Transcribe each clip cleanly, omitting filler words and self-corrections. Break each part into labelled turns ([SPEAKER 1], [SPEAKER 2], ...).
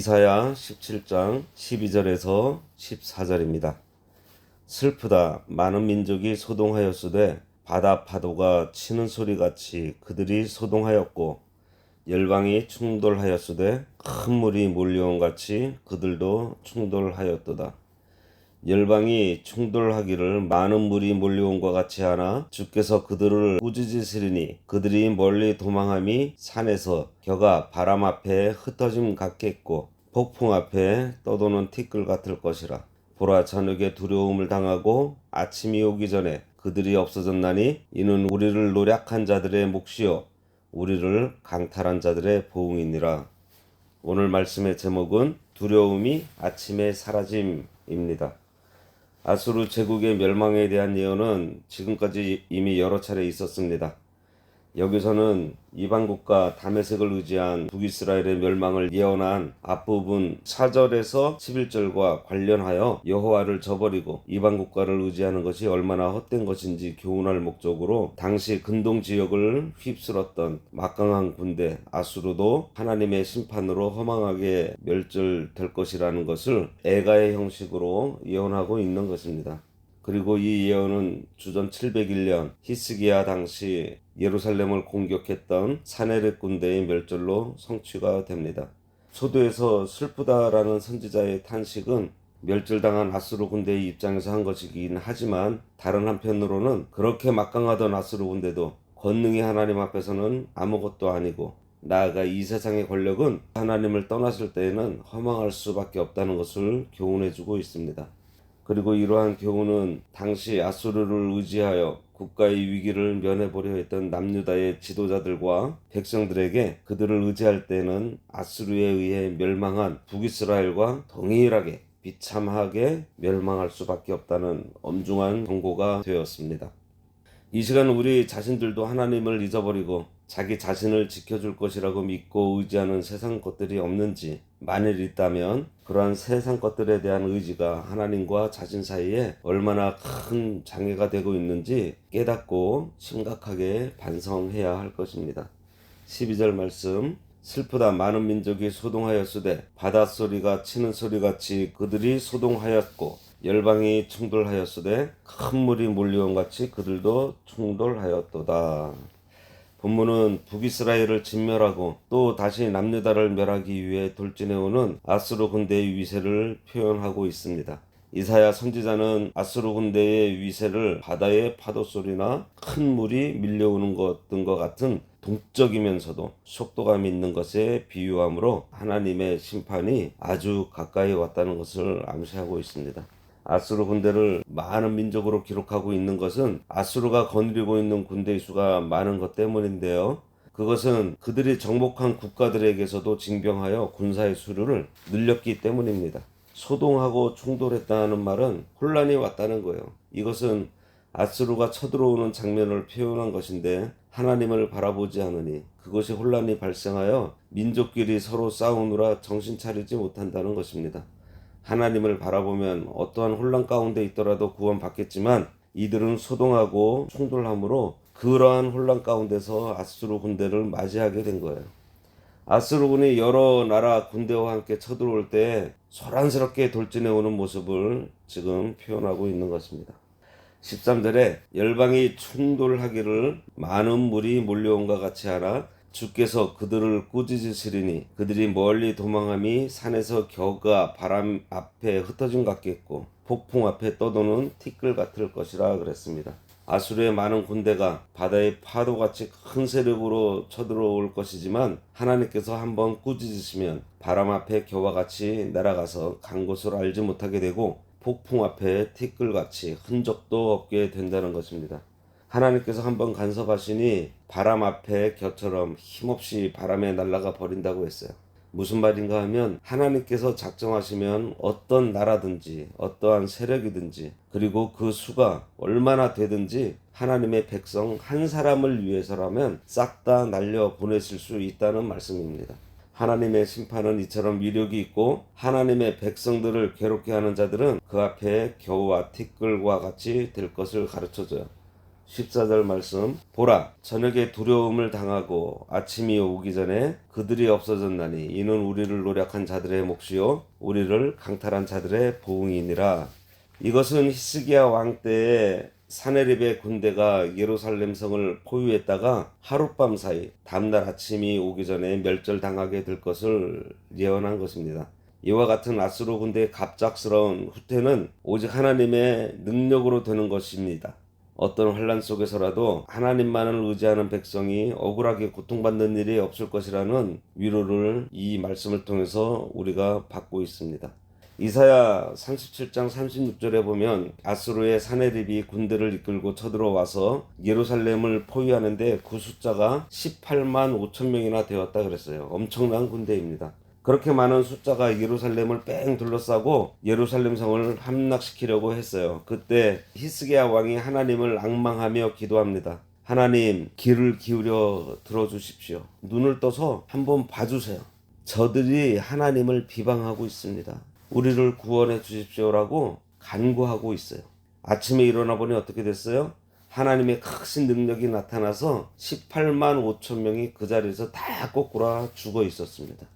[SPEAKER 1] 이사야 17장 12절에서 14절입니다. 슬프다. 많은 민족이 소동하였으되 바다 파도가 치는 소리같이 그들이 소동하였고, 열방이 충돌하였으되 큰 물이 몰려온 같이 그들도 충돌하였도다. 열방이 충돌하기를 많은 물이 몰려온과 같이 하나 주께서 그들을 꾸짖으시리니 그들이 멀리 도망함이 산에서 겨가 바람 앞에 흩어짐 같겠고 폭풍 앞에 떠도는 티끌 같을 것이라. 보라, 저녁에 두려움을 당하고 아침이 오기 전에 그들이 없어졌나니 이는 우리를 노략한 자들의 몫이요 우리를 강탈한 자들의 보응이니라. 오늘 말씀의 제목은 두려움이 아침에 사라짐입니다. 아수르 제국의 멸망에 대한 예언은 지금까지 이미 여러 차례 있었습니다. 여기서는 이방국가 다메섹을 의지한 북이스라엘의 멸망을 예언한 앞부분 4절에서 11절과 관련하여 여호와를 저버리고 이방국가를 의지하는 것이 얼마나 헛된 것인지 교훈할 목적으로 당시 근동 지역을 휩쓸었던 막강한 군대 아수르도 하나님의 심판으로 허망하게 멸절될 것이라는 것을 애가의 형식으로 예언하고 있는 것입니다. 그리고 이 예언은 주전 701년 히스기야 당시 예루살렘을 공격했던 사네립 군대의 멸절로 성취가 됩니다. 소도에서 슬프다라는 선지자의 탄식은 멸절당한 아수르 군대의 입장에서 한 것이긴 하지만, 다른 한편으로는 그렇게 막강하던 아수르 군대도 권능의 하나님 앞에서는 아무것도 아니고, 나아가 이 세상의 권력은 하나님을 떠났을 때에는 허망할 수밖에 없다는 것을 교훈해주고 있습니다. 그리고 이러한 교훈은 당시 아수르를 의지하여 국가의 위기를 면해보려 했던 남유다의 지도자들과 백성들에게 그들을 의지할 때는 아수르에 의해 멸망한 북이스라엘과 동일하게 비참하게 멸망할 수밖에 없다는 엄중한 경고가 되었습니다. 이 시간 우리 자신들도 하나님을 잊어버리고 자기 자신을 지켜줄 것이라고 믿고 의지하는 세상 것들이 없는지, 만일 있다면 그러한 세상 것들에 대한 의지가 하나님과 자신 사이에 얼마나 큰 장애가 되고 있는지 깨닫고 심각하게 반성해야 할 것입니다. 12절 말씀, 슬프다. 많은 민족이 소동하였으되 바닷소리가 치는 소리같이 그들이 소동하였고, 열방이 충돌하였으되 큰 물이 몰려온 같이 그들도 충돌하였도다. 본문은 북이스라엘을 진멸하고 또 다시 남유다를 멸하기 위해 돌진해오는 아수르 군대의 위세를 표현하고 있습니다. 이사야 선지자는 아수르 군대의 위세를 바다의 파도 소리나 큰 물이 밀려오는 것 등과 같은 동적이면서도 속도감 있는 것에 비유함으로 하나님의 심판이 아주 가까이 왔다는 것을 암시하고 있습니다. 아수르 군대를 많은 민족으로 기록하고 있는 것은 아수르가 거느리고 있는 군대의 수가 많은 것 때문인데요. 그것은 그들이 정복한 국가들에게서도 징병하여 군사의 수를 늘렸기 때문입니다. 소동하고 충돌했다는 말은 혼란이 왔다는 거예요. 이것은 아수르가 쳐들어오는 장면을 표현한 것인데, 하나님을 바라보지 않으니 그것이 혼란이 발생하여 민족끼리 서로 싸우느라 정신 차리지 못한다는 것입니다. 하나님을 바라보면 어떠한 혼란 가운데 있더라도 구원받겠지만, 이들은 소동하고 충돌함으로 그러한 혼란 가운데서 아수르 군대를 맞이하게 된 거예요. 아수르군이 여러 나라 군대와 함께 쳐들어올 때 소란스럽게 돌진해오는 모습을 지금 표현하고 있는 것입니다. 13절에 열방이 충돌하기를 많은 물이 몰려온과 같이 하나 주께서 그들을 꾸짖으시리니 그들이 멀리 도망함이 산에서 겨가 바람 앞에 흩어짐 같겠고 폭풍 앞에 떠도는 티끌 같을 것이라 그랬습니다. 아수르의 많은 군대가 바다의 파도같이 큰 세력으로 쳐들어올 것이지만, 하나님께서 한번 꾸짖으시면 바람 앞에 겨와 같이 날아가서 간 곳을 알지 못하게 되고 폭풍 앞에 티끌같이 흔적도 없게 된다는 것입니다. 하나님께서 한번 간섭하시니 바람 앞에 겨처럼 힘없이 바람에 날아가 버린다고 했어요. 무슨 말인가 하면, 하나님께서 작정하시면 어떤 나라든지 어떠한 세력이든지 그리고 그 수가 얼마나 되든지 하나님의 백성 한 사람을 위해서라면 싹 다 날려 보내실 수 있다는 말씀입니다. 하나님의 심판은 이처럼 위력이 있고, 하나님의 백성들을 괴롭게 하는 자들은 그 앞에 겨우와 티끌과 같이 될 것을 가르쳐줘요. 14절 말씀, 보라, 저녁에 두려움을 당하고 아침이 오기 전에 그들이 없어졌나니 이는 우리를 노력한 자들의 몫이요 우리를 강탈한 자들의 보응이니라. 이것은 히스기야 왕 때에 사네립의 군대가 예루살렘 성을 포위했다가 하룻밤 사이 다음날 아침이 오기 전에 멸절당하게 될 것을 예언한 것입니다. 이와 같은 아수르 군대의 갑작스러운 후퇴는 오직 하나님의 능력으로 되는 것입니다. 어떤 환난 속에서라도 하나님만을 의지하는 백성이 억울하게 고통받는 일이 없을 것이라는 위로를 이 말씀을 통해서 우리가 받고 있습니다. 이사야 37장 36절에 보면 아수르의 사네립이 군대를 이끌고 쳐들어와서 예루살렘을 포위하는데 그 숫자가 18만 5천 명이나 되었다 그랬어요. 엄청난 군대입니다. 그렇게 많은 숫자가 예루살렘을 뺑 둘러싸고 예루살렘 성을 함락시키려고 했어요. 그때 히스기야 왕이 하나님을 앙망하며 기도합니다. 하나님, 귀를 기울여 들어주십시오. 눈을 떠서 한번 봐주세요. 저들이 하나님을 비방하고 있습니다. 우리를 구원해 주십시오라고 간구하고 있어요. 아침에 일어나 보니 어떻게 됐어요? 하나님의 크신 능력이 나타나서 18만 5천 명이 그 자리에서 다 꼬꾸라 죽어 있었습니다.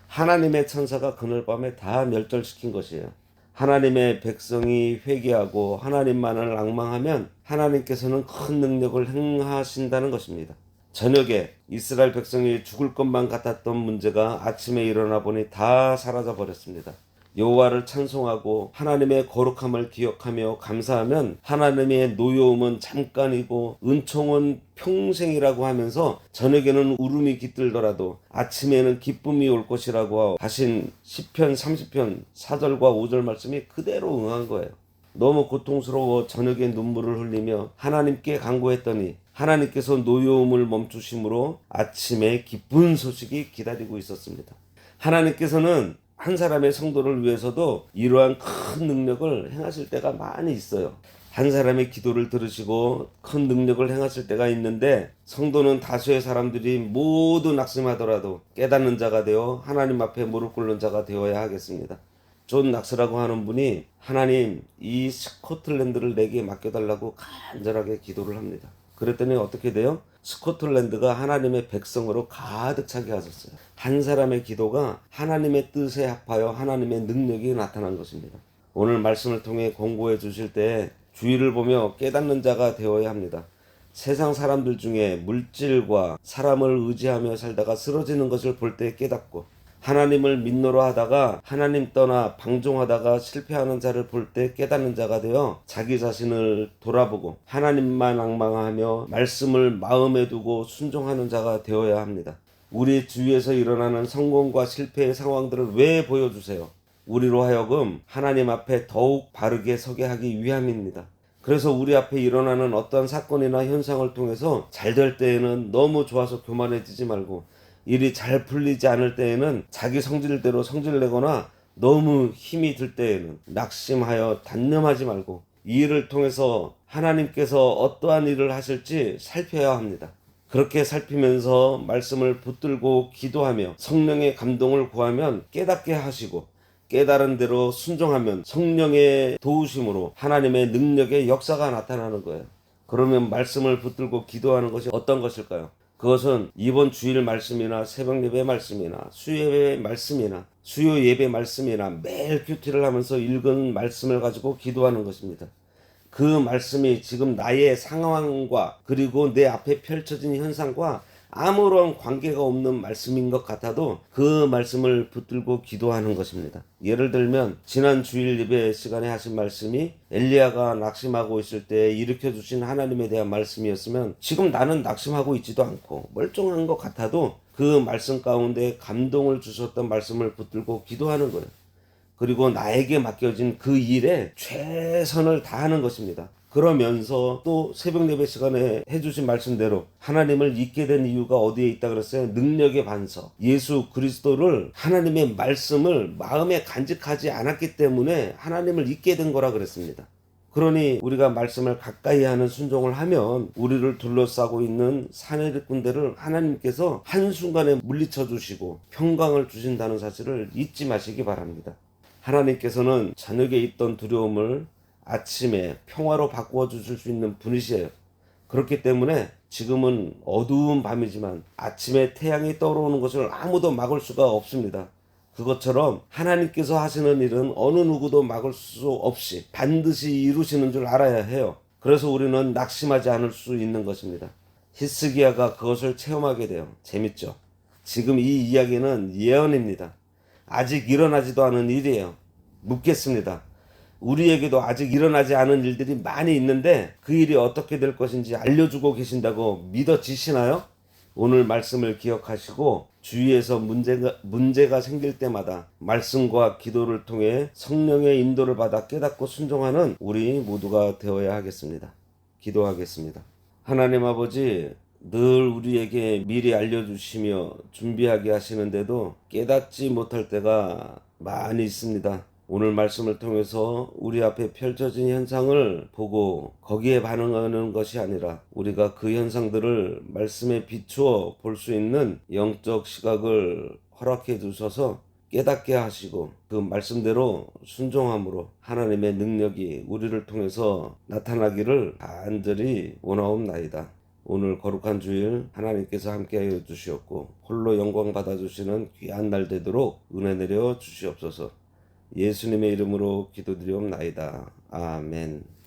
[SPEAKER 1] 하나님의 천사가 그날 밤에 다 멸절시킨 것이에요. 하나님의 백성이 회개하고 하나님만을 앙망하면 하나님께서는 큰 능력을 행하신다는 것입니다. 저녁에 이스라엘 백성이 죽을 것만 같았던 문제가 아침에 일어나 보니 다 사라져 버렸습니다. 여호와를 찬송하고 하나님의 거룩함을 기억하며 감사하면 하나님의 노여움은 잠깐이고 은총은 평생이라고 하면서 저녁에는 울음이 깃들더라도 아침에는 기쁨이 올 것이라고 하신 시편 30편 4절과 5절 말씀이 그대로 응한 거예요. 너무 고통스러워 저녁에 눈물을 흘리며 하나님께 간구했더니 하나님께서 노여움을 멈추심으로 아침에 기쁜 소식이 기다리고 있었습니다. 하나님께서는 한 사람의 성도를 위해서도 이러한 큰 능력을 행하실 때가 많이 있어요. 한 사람의 기도를 들으시고 큰 능력을 행하실 때가 있는데 성도는 다수의 사람들이 모두 낙심하더라도 깨닫는 자가 되어 하나님 앞에 무릎 꿇는 자가 되어야 하겠습니다. 존 낙스라고 하는 분이 하나님, 이 스코틀랜드를 내게 맡겨달라고 간절하게 기도를 합니다. 그랬더니 어떻게 돼요? 스코틀랜드가 하나님의 백성으로 가득 차게 하셨어요. 한 사람의 기도가 하나님의 뜻에 합하여 하나님의 능력이 나타난 것입니다. 오늘 말씀을 통해 공부해 주실 때 주의를 보며 깨닫는 자가 되어야 합니다. 세상 사람들 중에 물질과 사람을 의지하며 살다가 쓰러지는 것을 볼 때 깨닫고 하나님을 믿노라 하다가 하나님 떠나 방종하다가 실패하는 자를 볼 때 깨닫는 자가 되어 자기 자신을 돌아보고 하나님만 앙망하며 말씀을 마음에 두고 순종하는 자가 되어야 합니다. 우리 주위에서 일어나는 성공과 실패의 상황들을 왜 보여주세요? 우리로 하여금 하나님 앞에 더욱 바르게 서게 하기 위함입니다. 그래서 우리 앞에 일어나는 어떠한 사건이나 현상을 통해서 잘 될 때에는 너무 좋아서 교만해지지 말고 일이 잘 풀리지 않을 때에는 자기 성질대로 성질내거나 너무 힘이 들 때에는 낙심하여 단념하지 말고 이 일을 통해서 하나님께서 어떠한 일을 하실지 살펴야 합니다. 그렇게 살피면서 말씀을 붙들고 기도하며 성령의 감동을 구하면 깨닫게 하시고 깨달은 대로 순종하면 성령의 도우심으로 하나님의 능력의 역사가 나타나는 거예요. 그러면 말씀을 붙들고 기도하는 것이 어떤 것일까요? 그것은 이번 주일 말씀이나 새벽 예배 말씀이나 수요예배 말씀이나 수요 예배 말씀이나 매일 큐티를 하면서 읽은 말씀을 가지고 기도하는 것입니다. 그 말씀이 지금 나의 상황과 그리고 내 앞에 펼쳐진 현상과 아무런 관계가 없는 말씀인 것 같아도 그 말씀을 붙들고 기도하는 것입니다. 예를 들면 지난 주일 예배 시간에 하신 말씀이 엘리야가 낙심하고 있을 때 일으켜 주신 하나님에 대한 말씀이었으면 지금 나는 낙심하고 있지도 않고 멀쩡한 것 같아도 그 말씀 가운데 감동을 주셨던 말씀을 붙들고 기도하는 거예요. 그리고 나에게 맡겨진 그 일에 최선을 다하는 것입니다. 그러면서 또 새벽 예배 시간에 해주신 말씀대로 하나님을 잊게 된 이유가 어디에 있다 그랬어요? 능력의 반석. 예수 그리스도를 하나님의 말씀을 마음에 간직하지 않았기 때문에 하나님을 잊게 된 거라 그랬습니다. 그러니 우리가 말씀을 가까이 하는 순종을 하면 우리를 둘러싸고 있는 사내립 군대를 하나님께서 한순간에 물리쳐 주시고 평강을 주신다는 사실을 잊지 마시기 바랍니다. 하나님께서는 저녁에 있던 두려움을 아침에 평화로 바꾸어 주실 수 있는 분이시에요. 그렇기 때문에 지금은 어두운 밤이지만 아침에 태양이 떠오르는 것을 아무도 막을 수가 없습니다. 그것처럼 하나님께서 하시는 일은 어느 누구도 막을 수 없이 반드시 이루시는 줄 알아야 해요. 그래서 우리는 낙심하지 않을 수 있는 것입니다. 히스기야가 그것을 체험하게 돼요. 재밌죠? 지금 이 이야기는 예언입니다. 아직 일어나지도 않은 일이에요. 묻겠습니다. 우리에게도 아직 일어나지 않은 일들이 많이 있는데 그 일이 어떻게 될 것인지 알려주고 계신다고 믿어지시나요? 오늘 말씀을 기억하시고 주위에서 문제가 생길 때마다 말씀과 기도를 통해 성령의 인도를 받아 깨닫고 순종하는 우리 모두가 되어야 하겠습니다. 기도하겠습니다. 하나님 아버지, 늘 우리에게 미리 알려주시며 준비하게 하시는데도 깨닫지 못할 때가 많이 있습니다. 오늘 말씀을 통해서 우리 앞에 펼쳐진 현상을 보고 거기에 반응하는 것이 아니라 우리가 그 현상들을 말씀에 비추어 볼 수 있는 영적 시각을 허락해 주셔서 깨닫게 하시고 그 말씀대로 순종함으로 하나님의 능력이 우리를 통해서 나타나기를 간절히 원하옵나이다. 오늘 거룩한 주일 하나님께서 함께하여 주시옵고 홀로 영광 받아주시는 귀한 날 되도록 은혜 내려 주시옵소서. 예수님의 이름으로 기도드리옵나이다. 아멘.